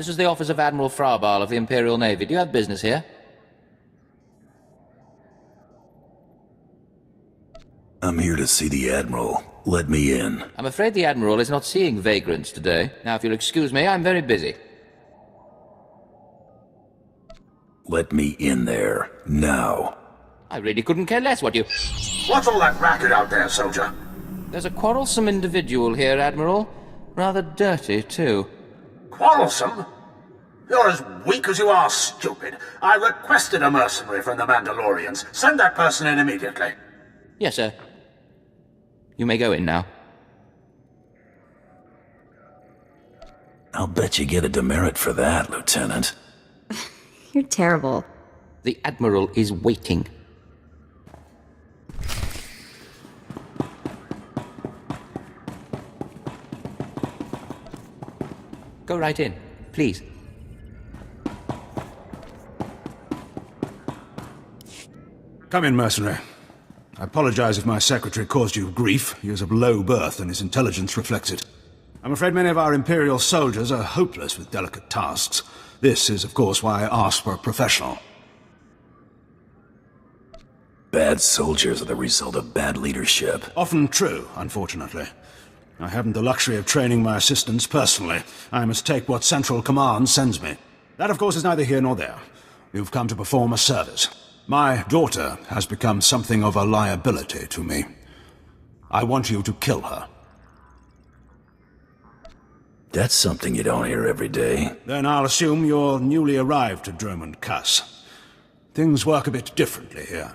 This is the office of Admiral Frabal of the Imperial Navy. Do you have business here? I'm here to see the Admiral. Let me in. I'm afraid the Admiral is not seeing vagrants today. Now, if you'll excuse me, I'm very busy. Let me in there, now. I really couldn't care less what you... What's all that racket out there, soldier? There's a quarrelsome individual here, Admiral. Rather dirty, too. Quarrelsome? You're as weak as you are stupid. I requested a mercenary from the Mandalorians. Send that person in immediately. Yes, sir. You may go in now. I'll bet you get a demerit for that, Lieutenant. You're terrible. The Admiral is waiting. Go right in, please. Come in, mercenary. I apologize if my secretary caused you grief. He is of low birth and his intelligence reflects it. I'm afraid many of our Imperial soldiers are hopeless with delicate tasks. This is, of course, why I asked for a professional. Bad soldiers are the result of bad leadership. Often true, unfortunately. I haven't the luxury of training my assistants personally. I must take what Central Command sends me. That, of course, is neither here nor there. You've come to perform a service. My daughter has become something of a liability to me. I want you to kill her. That's something you don't hear every day. Then I'll assume you're newly arrived to Dromund Kaas. Things work a bit differently here.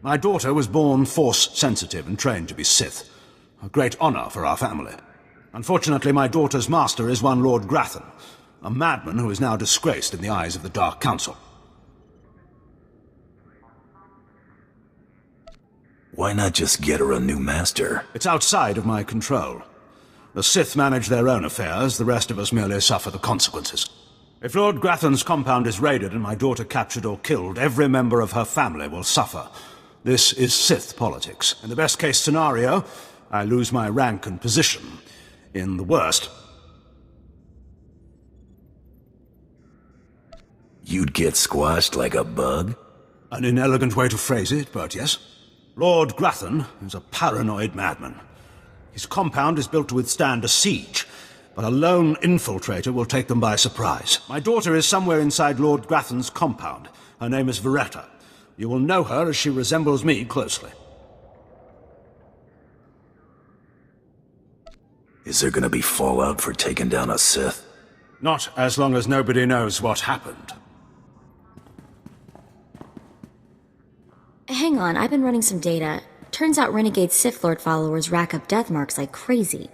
My daughter was born Force-sensitive and trained to be Sith. A great honor for our family. Unfortunately, my daughter's master is one Lord Grathan, a madman who is now disgraced in the eyes of the Dark Council. Why not just get her a new master? It's outside of my control. The Sith manage their own affairs, the rest of us merely suffer the consequences. If Lord Grathan's compound is raided and my daughter captured or killed, every member of her family will suffer. This is Sith politics. In the best-case scenario, I lose my rank and position. In the worst... You'd get squashed like a bug? An inelegant way to phrase it, but yes. Lord Grathan is a paranoid madman. His compound is built to withstand a siege, but a lone infiltrator will take them by surprise. My daughter is somewhere inside Lord Grathan's compound. Her name is Veretta. You will know her as she resembles me closely. Is there gonna be fallout for taking down a Sith? Not as long as nobody knows what happened. Hang on, I've been running some data. Turns out renegade Sith Lord followers rack up death marks like crazy.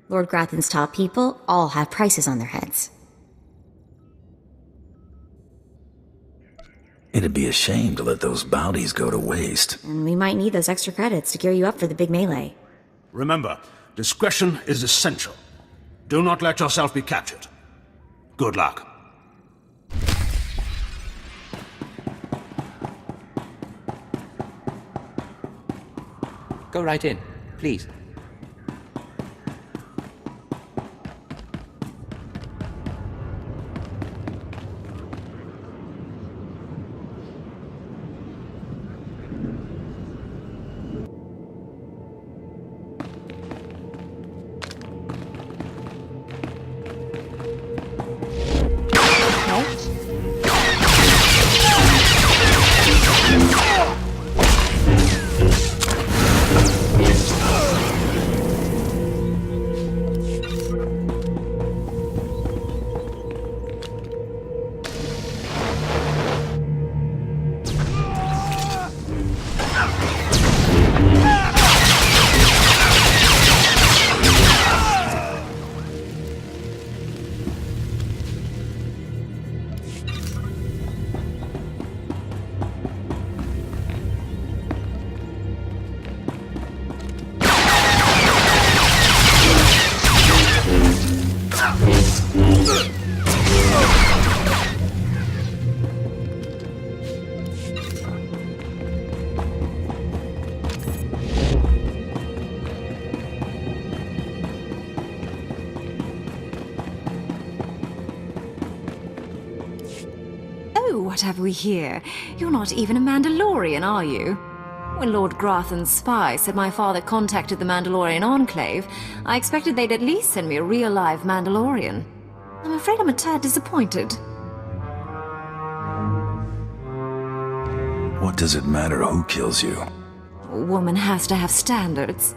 Lord Grathan's top people all have prices on their heads. It'd be a shame to let those bounties go to waste. And we might need those extra credits to gear you up for the big melee. Remember, discretion is essential. Do not let yourself be captured. Good luck. Go right in, please. what have we here? You're not even a Mandalorian, are you? When Lord Grathan's spy said my father contacted the Mandalorian Enclave, I expected they'd at least send me a real live Mandalorian. I'm afraid I'm a tad disappointed. What does it matter who kills you? A woman has to have standards.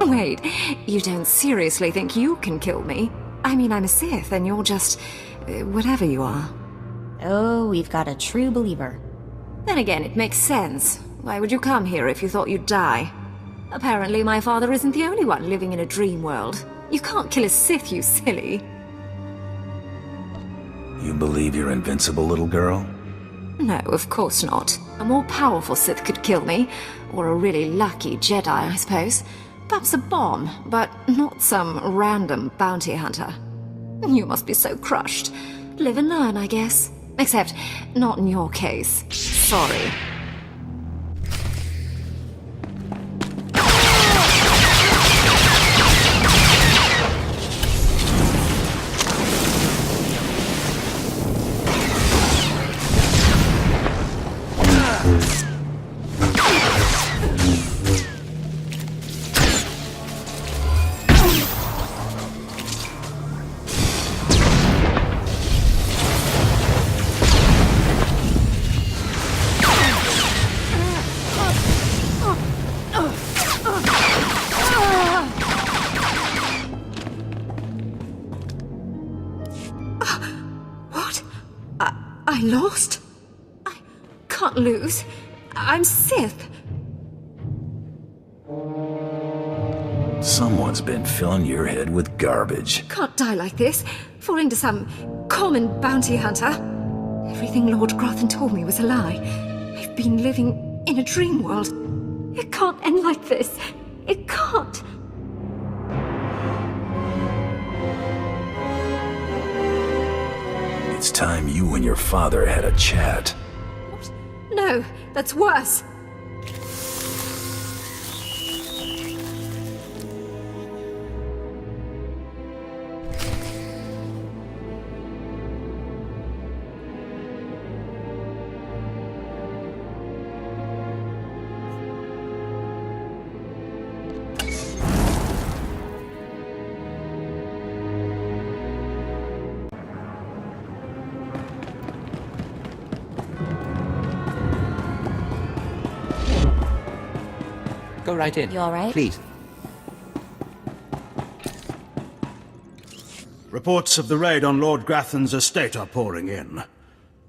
Wait, you don't seriously think you can kill me? I mean, I'm a Sith, and you're just... whatever you are. Oh, we've got a true believer. Then again, it makes sense. Why would you come here if you thought you'd die? Apparently, my father isn't the only one living in a dream world. You can't kill a Sith, you silly. You believe you're invincible, little girl? No, of course not. A more powerful Sith could kill me. Or a really lucky Jedi, I suppose. Perhaps a bomb, but not some random bounty hunter. You must be so crushed. Live and learn, I guess. Except, not in your case. Sorry. I lost? I can't lose. I'm Sith. Someone's been filling your head with garbage. Can't die like this, falling to some common bounty hunter. Everything Lord Grathan told me was a lie. I've been living in a dream world. It can't end like this. It can't. It's time you and your father had a chat. What? No, that's worse. Go right in. You all right? Please. Reports of the raid on Lord Grathan's estate are pouring in.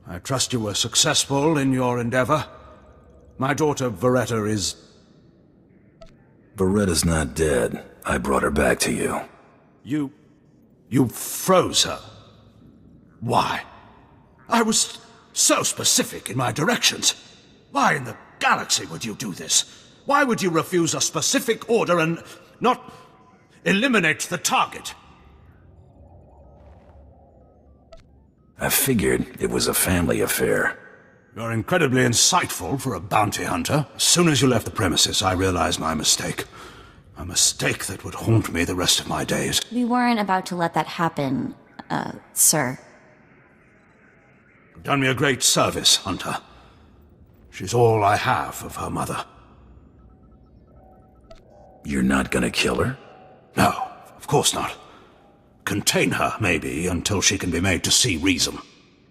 I trust you were successful in your endeavor. My daughter, Veretta, is... Beretta's not dead. I brought her back to you. You froze her. Why? I was so specific in my directions. Why in the galaxy would you do this? Why would you refuse a specific order and not eliminate the target? I figured it was a family affair. You're incredibly insightful for a bounty hunter. As soon as you left the premises, I realized my mistake. A mistake that would haunt me the rest of my days. We weren't about to let that happen, sir. You've done me a great service, Hunter. She's all I have of her mother. You're not gonna kill her? No, of course not. Contain her, maybe, until she can be made to see reason.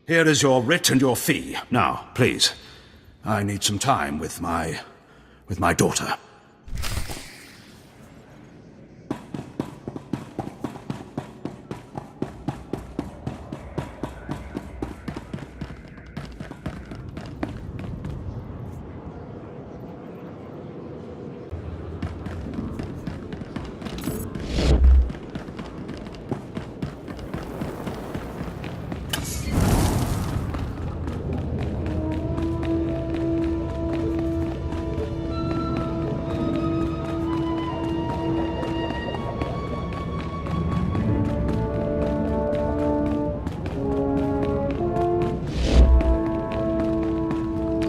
Here is your writ and your fee. Now, please. I need some time with my daughter.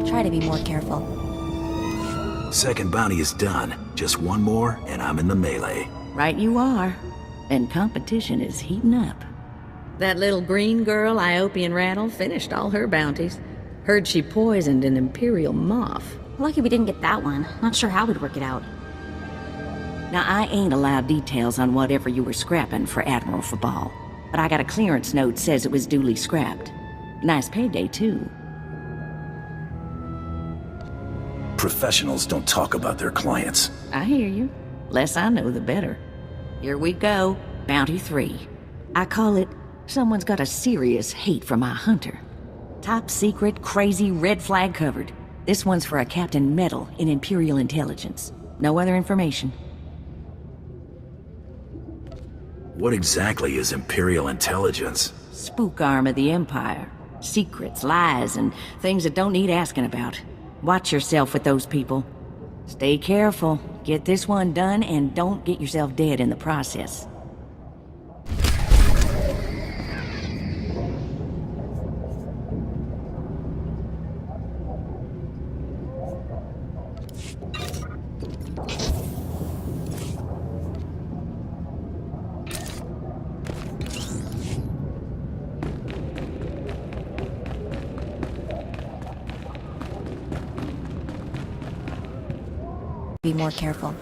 Try to be more careful. Second bounty is done. Just one more, and I'm in the melee. Right you are. And competition is heating up. That little green girl, Iopian Rattle, finished all her bounties. Heard she poisoned an Imperial moth. Lucky we didn't get that one. Not sure how we'd work it out. Now, I ain't allowed details on whatever you were scrapping for Admiral Fabal, but I got a clearance note says it was duly scrapped. Nice payday, too. Professionals don't talk about their clients. I hear you. Less I know, the better. Here we go. Bounty 3. I call it, someone's got a serious hate for my hunter. Top secret, crazy, red flag covered. This one's for a Captain Metal in Imperial Intelligence. No other information. What exactly is Imperial Intelligence? Spook arm of the Empire. Secrets, lies, and things that don't need asking about. Watch yourself with those people. Stay careful. Get this one done, and don't get yourself dead in the process. Be more careful.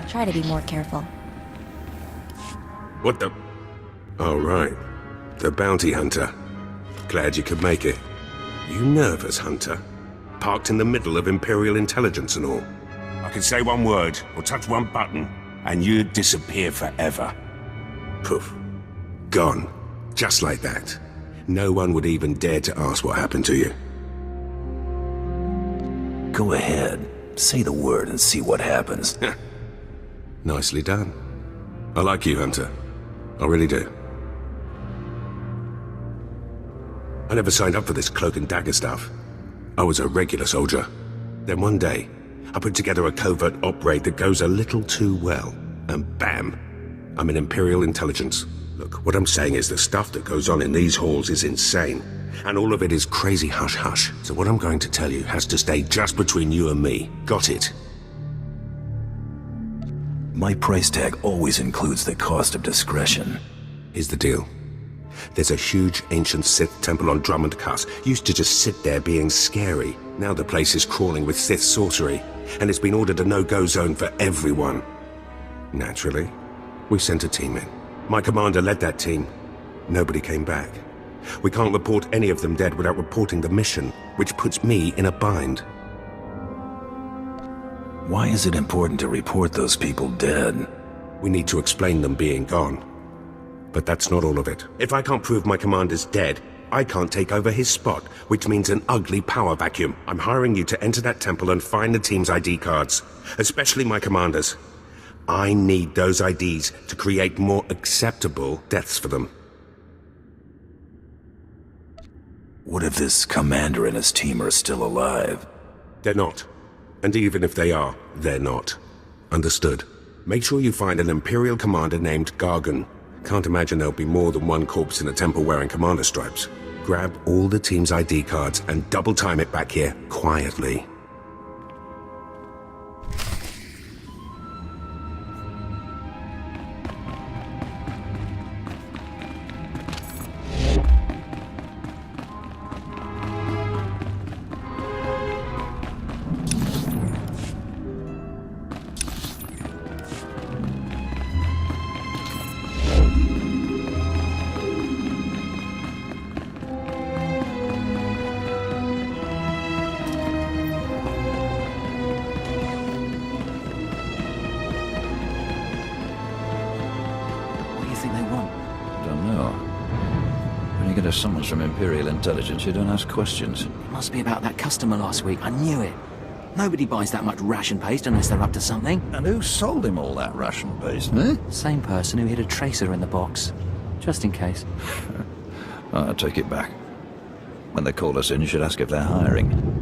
Try to be more careful. What the... Oh, right. The bounty hunter. Glad you could make it. You nervous, Hunter? Parked in the middle of Imperial Intelligence and all. I could say one word, or touch one button, and you'd disappear forever. Poof. Gone. Just like that. No one would even dare to ask what happened to you. Go ahead. Say the word and see what happens. Nicely done. I like you, Hunter. I really do. I never signed up for this cloak and dagger stuff. I was a regular soldier. Then one day, I put together a covert op raid that goes a little too well. And bam! I'm in Imperial Intelligence. Look, what I'm saying is the stuff that goes on in these halls is insane. And all of it is crazy hush-hush. So what I'm going to tell you has to stay just between you and me. Got it? My price tag always includes the cost of discretion. Here's the deal. There's a huge ancient Sith temple on Dromund Kaas. Used to just sit there being scary. Now the place is crawling with Sith sorcery, and it's been ordered a no-go zone for everyone. Naturally, we sent a team in. My commander led that team. Nobody came back. We can't report any of them dead without reporting the mission, which puts me in a bind. Why is it important to report those people dead? We need to explain them being gone. But that's not all of it. If I can't prove my commander's dead, I can't take over his spot, which means an ugly power vacuum. I'm hiring you to enter that temple and find the team's ID cards, especially my commander's. I need those IDs to create more acceptable deaths for them. What if this commander and his team are still alive? They're not. And even if they are, they're not. Understood. Make sure you find an Imperial commander named Gargan. Can't imagine there'll be more than one corpse in a temple wearing commander stripes. Grab all the team's ID cards and double time it back here, quietly. Someone's from Imperial Intelligence, you don't ask questions. It must be about that customer last week. I knew it. Nobody buys that much ration paste unless they're up to something. And who sold him all that ration paste, eh? Same person who hid a tracer in the box. Just in case. I take it back. When they call us in, you should ask if they're hiring.